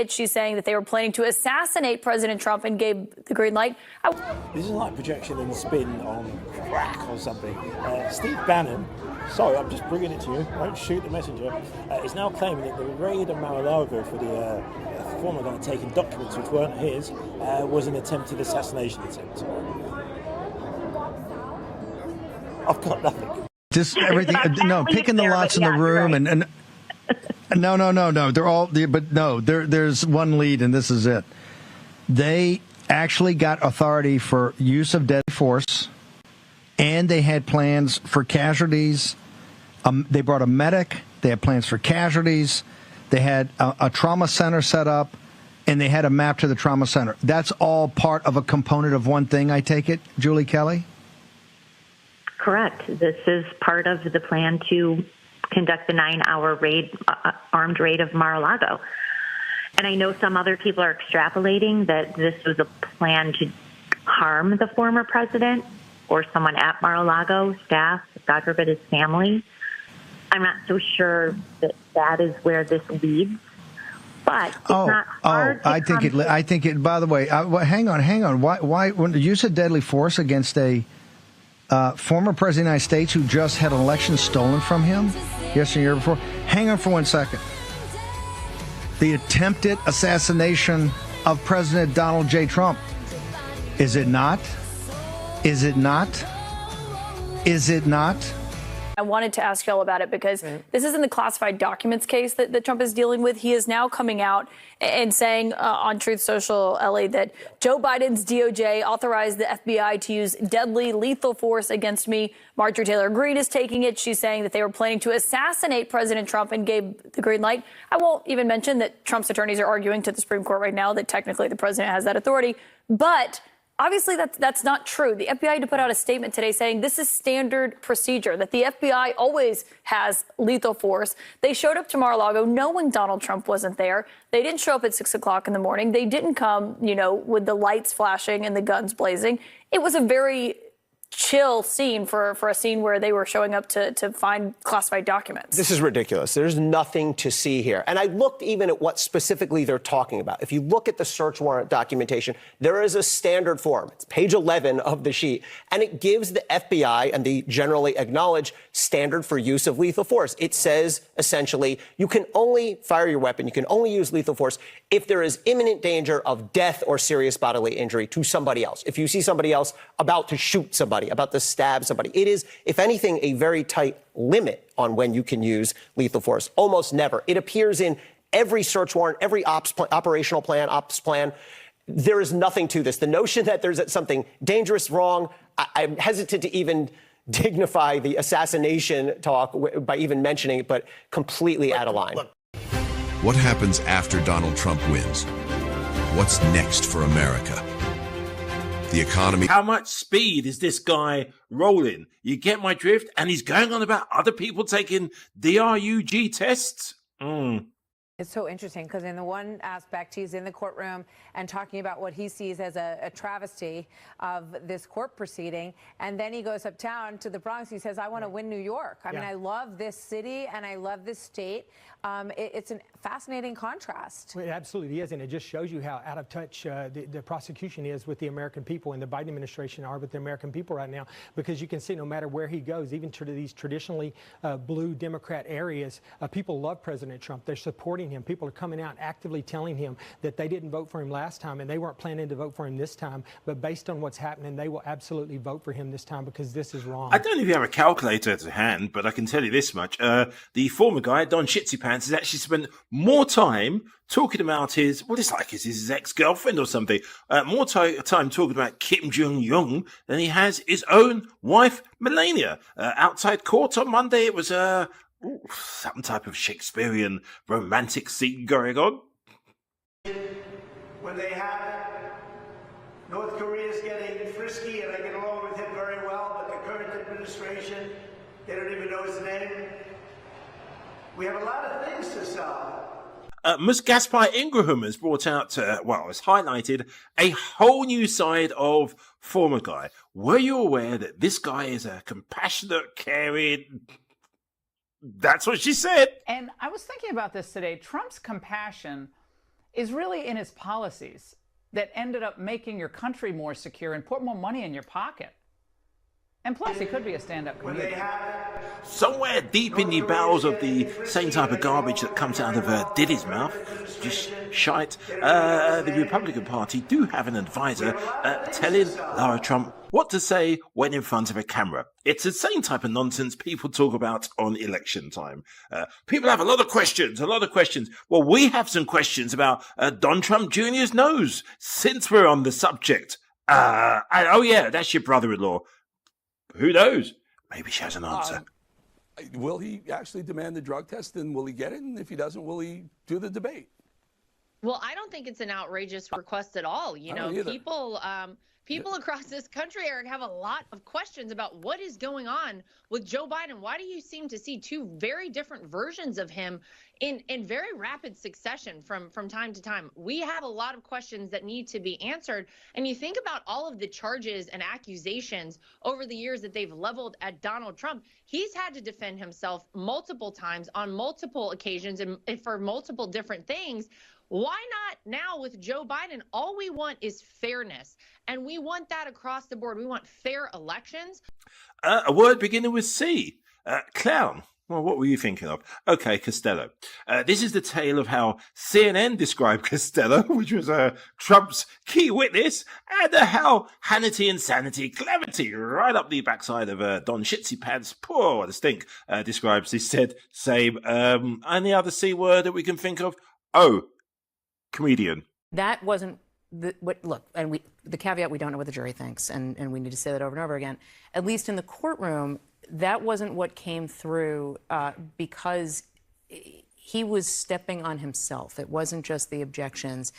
She's saying that they were planning to assassinate President Trump and gave the green light. This is like projection and spin on crack or something. Steve Bannon, sorry, I'm just bringing it to you, don't shoot the messenger, is now claiming that the raid on Mar-a-Lago for the former guy taking documents which weren't his was an attempted assassination attempt. I've got nothing. Just everything. No, picking the lots in the room and no. They're all, but no, there's one lead and this is it. They actually got authority for use of deadly force and they had plans for casualties. They brought a medic. They had plans for casualties. They had a trauma center set up and they had a map to the trauma center. That's all part of a component of one thing, I take it, Julie Kelly? Correct. This is part of the plan to conduct the 9-hour raid, armed raid of Mar-a-Lago. And I know some other people are extrapolating that this was a plan to harm the former president or someone at Mar-a-Lago, staff, God forbid his family. I'm not so sure that that is where this leads. But it's not hard to I think it. By the way, hang on. Why? When you use a deadly force against a former president of the United States who just had an election stolen from him yesterday, year before. Hang on for 1 second. The attempted assassination of President Donald J. Trump. Is it not? Is it not? Is it not? I wanted to ask y'all about it because this isn't the classified documents case that Trump is dealing with. He is now coming out and saying on Truth Social, Ellie, that Joe Biden's DOJ authorized the FBI to use deadly lethal force against me. Marjorie Taylor Greene is taking it. She's saying that they were planning to assassinate President Trump and gave the green light. I won't even mention that Trump's attorneys are arguing to the Supreme Court right now that technically the president has that authority. But obviously, that's not true. The FBI had to put out a statement today saying this is standard procedure, that the FBI always has lethal force. They showed up to Mar-a-Lago knowing Donald Trump wasn't there. They didn't show up at 6 o'clock in the morning. They didn't come, with the lights flashing and the guns blazing. It was a very chill scene for a scene where they were showing up to find classified documents. This is ridiculous. There's nothing to see here. And I looked even at what specifically they're talking about. If you look at the search warrant documentation, there is a standard form. It's page 11 of the sheet. And it gives the FBI and the generally acknowledged standard for use of lethal force. It says, essentially, you can only fire your weapon, you can only use lethal force if there is imminent danger of death or serious bodily injury to somebody else. If you see somebody else about to shoot somebody, about to stab somebody. It is, if anything, a very tight limit on when you can use lethal force. Almost never. It appears in every search warrant, every operational plan, ops plan. There is nothing to this. The notion that there's something dangerous, wrong, I'm hesitant to even dignify the assassination talk by even mentioning it, but completely out of line. What happens after Donald Trump wins? What's next for America? The economy. How much speed is this guy rolling? You get my drift? And he's going on about other people taking DRUG tests? It's so interesting because in the one aspect, he's in the courtroom and talking about what he sees as a travesty of this court proceeding. And then he goes uptown to the Bronx. He says, I want to win New York. I mean, I love this city and I love this state. It's a fascinating contrast. Well, it absolutely is. And it just shows you how out of touch the prosecution is with the American people and the Biden administration are with the American people right now. Because you can see no matter where he goes, even to these traditionally blue Democrat areas, people love President Trump. They're supporting him. People are coming out actively telling him that they didn't vote for him last time and they weren't planning to vote for him this time. But based on what's happening, they will absolutely vote for him this time because this is wrong. I don't know if you have a calculator to hand, but I can tell you this much. The former guy, Don Shitsy Pants, has actually spent more time talking about his ex-girlfriend or something. More time talking about Kim Jong-un than he has his own wife, Melania. Outside court on Monday, it was some type of Shakespearean romantic scene going on. When they have North Korea's getting frisky, and I get along with him very well, but the current administration, they don't even know his name. We have a lot of things to solve. Ms. Gaspar Ingraham has brought out, has highlighted a whole new side of former guy. Were you aware that this guy is a compassionate, caring... That's what she said. And I was thinking about this today. Trump's compassion is really in his policies that ended up making your country more secure and put more money in your pocket. And plus, he could be a stand-up comedian. Somewhere deep in the bowels of the same type of garbage that comes out of Diddy's mouth, just shite, the Republican Party do have an advisor telling Lara Trump what to say when in front of a camera. It's the same type of nonsense people talk about on election time. People have a lot of questions. Well, we have some questions about Don Trump Jr.'s nose, since we're on the subject. Oh yeah, that's your brother-in-law. Who knows? Maybe she has an answer. Will he actually demand the drug test, and will he get it? And if he doesn't, will he do the debate? Well, I don't think it's an outrageous request at all. You know, people across this country, Eric, have a lot of questions about what is going on with Joe Biden. Why do you seem to see two very different versions of him in very rapid succession from time to time? We have a lot of questions that need to be answered. And you think about all of the charges and accusations over the years that they've leveled at Donald Trump. He's had to defend himself multiple times on multiple occasions and for multiple different things. Why not now with Joe Biden? All we want is fairness, and we want that across the board. We want fair elections. A word beginning with C. Clown. Well, what were you thinking of? Okay, Costello. This is the tale of how CNN described Costello, which was Trump's key witness, and how Hannity and Sanity, Clemity, right up the backside of Don Shitsy Pants, poor what a stink, describes this said same. Any other C word that we can think of? Oh, comedian. That wasn't the caveat, we don't know what the jury thinks, and we need to say that over and over again. At least in the courtroom, that wasn't what came through because he was stepping on himself. It wasn't just the objections.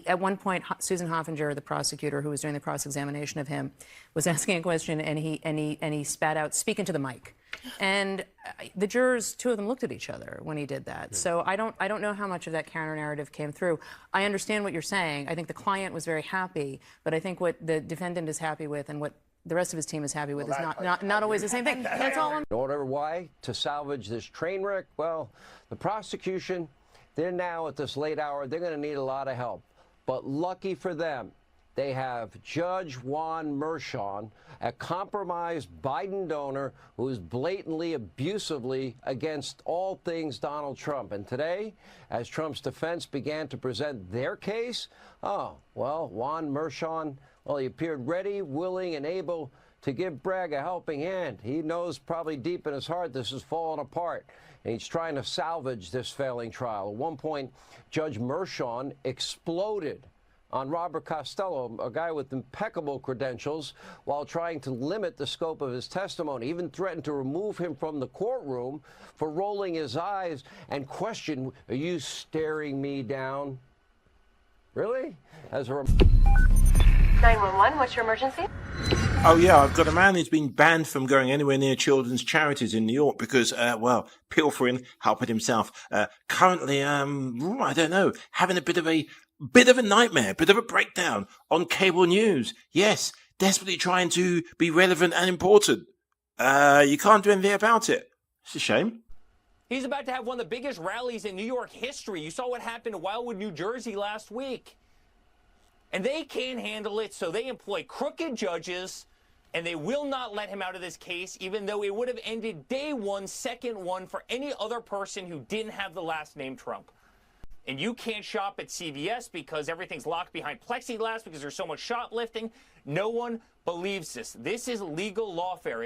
At one point, Susan Hoffinger, the prosecutor who was doing the cross-examination of him, was asking a question, and he spat out, "Speak into the mic." And the jurors, two of them looked at each other when he did that. So I don't know how much of that counter-narrative came through. I understand what you're saying. I think the client was very happy, but I think what the defendant is happy with and what the rest of his team is happy with is not always the same thing. That's all I'm... In order why? To salvage this train wreck? Well, the prosecution, they're now at this late hour, they're going to need a lot of help. But lucky for them, they have Judge Juan Merchan, a compromised Biden donor who is blatantly, abusively against all things Donald Trump. And today, as Trump's defense began to present their case, Juan Merchan, he appeared ready, willing, and able to give Bragg a helping hand. He knows probably deep in his heart this is falling apart, and he's trying to salvage this failing trial. At one point, Judge Merchan exploded on Robert Costello, a guy with impeccable credentials, while trying to limit the scope of his testimony. Even threatened to remove him from the courtroom for rolling his eyes and questioned, "Are you staring me down?" Really? 911, what's your emergency? Oh yeah, I've got a man who's been banned from going anywhere near children's charities in New York because, pilfering, helping himself. Currently, I don't know, having a bit of a nightmare, bit of a breakdown on cable news. Yes, desperately trying to be relevant and important. You can't do anything about it. It's a shame. He's about to have one of the biggest rallies in New York history. You saw what happened in Wildwood, New Jersey last week. And they can't handle it, so they employ crooked judges, and they will not let him out of this case, even though it would have ended day one, second one, for any other person who didn't have the last name Trump. And you can't shop at CVS because everything's locked behind plexiglass because there's so much shoplifting. No one believes this. This is legal lawfare.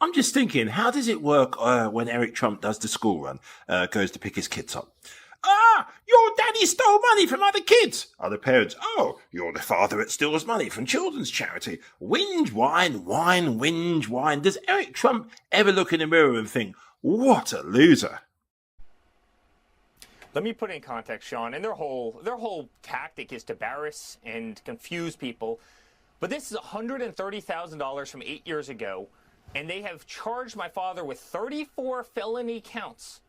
I'm just thinking, how does it work when Eric Trump does the school run, goes to pick his kids up? Your daddy stole money from other kids. Other parents, you're the father that steals money from children's charity. Whinge, whine, whinge, whine. Does Eric Trump ever look in the mirror and think, what a loser? Let me put it in context, Sean, and their whole tactic is to embarrass and confuse people. But this is $130,000 from 8 years ago, and they have charged my father with 34 felony counts.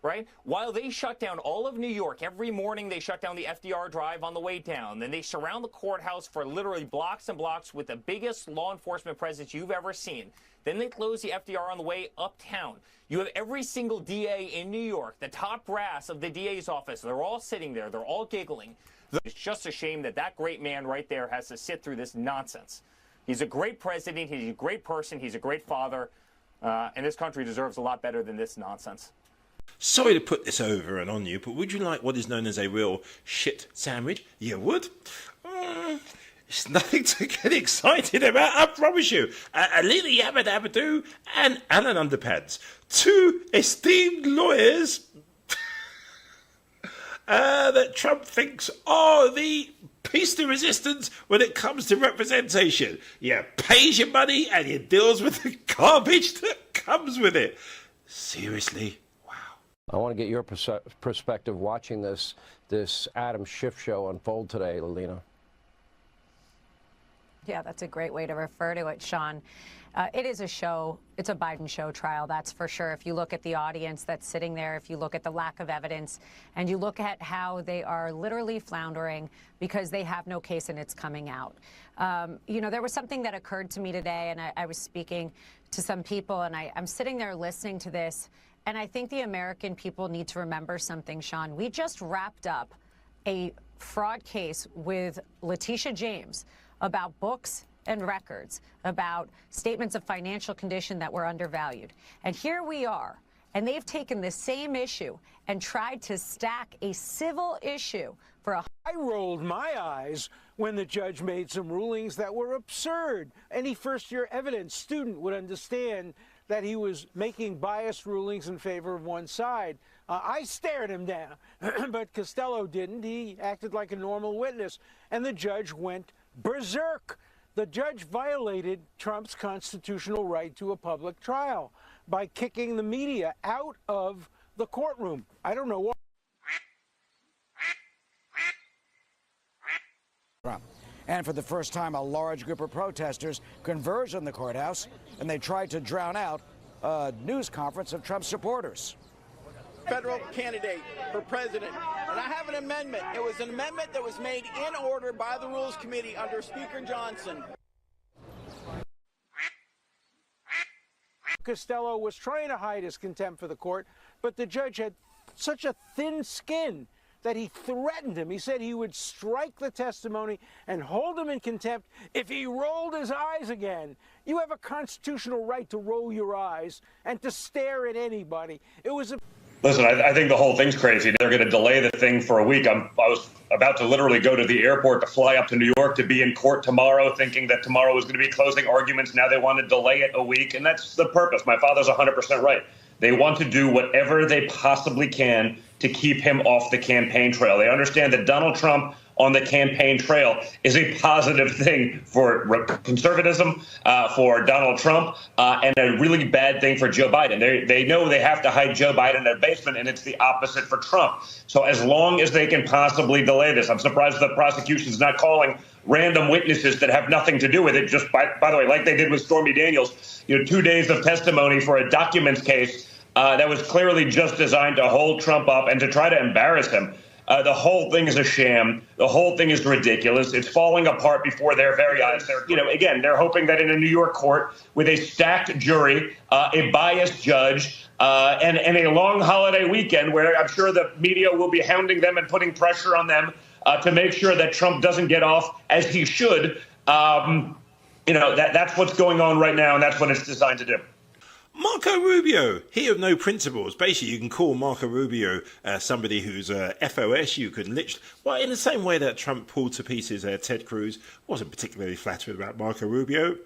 right? While they shut down all of New York, every morning they shut down the FDR Drive on the way down. Then they surround the courthouse for literally blocks and blocks with the biggest law enforcement presence you've ever seen. Then they close the FDR on the way uptown. You have every single DA in New York, the top brass of the DA's office. They're all sitting there. They're all giggling. It's just a shame that that great man right there has to sit through this nonsense. He's a great president. He's a great person. He's a great father. And this country deserves a lot better than this nonsense. Sorry to put this over and on you, but would you like what is known as a real shit sandwich? You would? It's nothing to get excited about, I promise you. Lily Yabba Dabba Doo and Alan Underpants, two esteemed lawyers that Trump thinks are the piece de resistance when it comes to representation. You pays your money and you deals with the garbage that comes with it. Seriously. I want to get your perspective watching this Adam Schiff show unfold today, Lelina. Yeah, that's a great way to refer to it, Sean. It is a show. It's a Biden show trial, that's for sure. If you look at the audience that's sitting there, if you look at the lack of evidence, and you look at how they are literally floundering because they have no case and it's coming out. You know, there was something that occurred to me today, and I was speaking to some people, and I'm sitting there listening to this. And I think the American people need to remember something, Sean. We just wrapped up a fraud case with Letitia James about books and records, about statements of financial condition that were undervalued. And here we are, and they've taken the same issue and tried to stack a civil issue for a... I rolled my eyes when the judge made some rulings that were absurd. Any first-year evidence student would understand that he was making biased rulings in favor of one side. I stared him down, but Costello didn't. He acted like a normal witness, and the judge went berserk. The judge violated Trump's constitutional right to a public trial by kicking the media out of the courtroom. I don't know why. And for the first time, a large group of protesters converged on the courthouse, and they tried to drown out a news conference of Trump supporters. Federal candidate for president. And I have an amendment. It was an amendment that was made in order by the Rules Committee under Speaker Johnson. Costello was trying to hide his contempt for the court, but the judge had such a thin skin that he threatened him. He said he would strike the testimony and hold him in contempt if he rolled his eyes again. You have a constitutional right to roll your eyes and to stare at anybody. It was a... Listen, I think the whole thing's crazy. They're going to delay the thing for a week. I was about to literally go to the airport to fly up to New York to be in court tomorrow, thinking that tomorrow was going to be closing arguments. Now they want to delay it a week, and that's the purpose. My father's 100% right. They want to do whatever they possibly can to keep him off the campaign trail. They understand that Donald Trump on the campaign trail is a positive thing for conservatism, for Donald Trump, and a really bad thing for Joe Biden. They know they have to hide Joe Biden in their basement, and it's the opposite for Trump. So as long as they can possibly delay this, I'm surprised the prosecution's not calling random witnesses that have nothing to do with it. Just by the way, like they did with Stormy Daniels, 2 days of testimony for a documents case that was clearly just designed to hold Trump up and to try to embarrass him. The whole thing is a sham. The whole thing is ridiculous. It's falling apart before their very eyes. Again, they're hoping that in a New York court with a stacked jury, a biased judge, and a long holiday weekend where I'm sure the media will be hounding them and putting pressure on them to make sure that Trump doesn't get off as he should. That's what's going on right now, and that's what it's designed to do. Marco Rubio, he of no principles. Basically, you can call Marco Rubio somebody who's FOS. You can literally, well, in the same way that Trump pulled to pieces Ted Cruz, wasn't particularly flattering about Marco Rubio.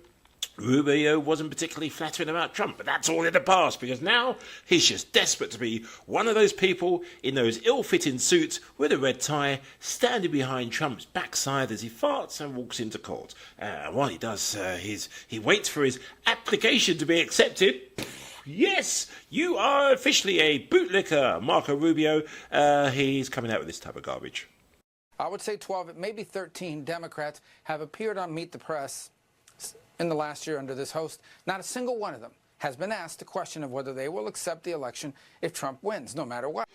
Rubio wasn't particularly flattering about Trump, but that's all in the past because now he's just desperate to be one of those people in those ill-fitting suits with a red tie standing behind Trump's backside as he farts and walks into court. While he does, he waits for his application to be accepted. Yes, you are officially a bootlicker, Marco Rubio. He's coming out with this type of garbage. I would say 12, maybe 13 Democrats have appeared on Meet the Press in the last year under this host. Not a single one of them has been asked the question of whether they will accept the election if Trump wins, no matter what.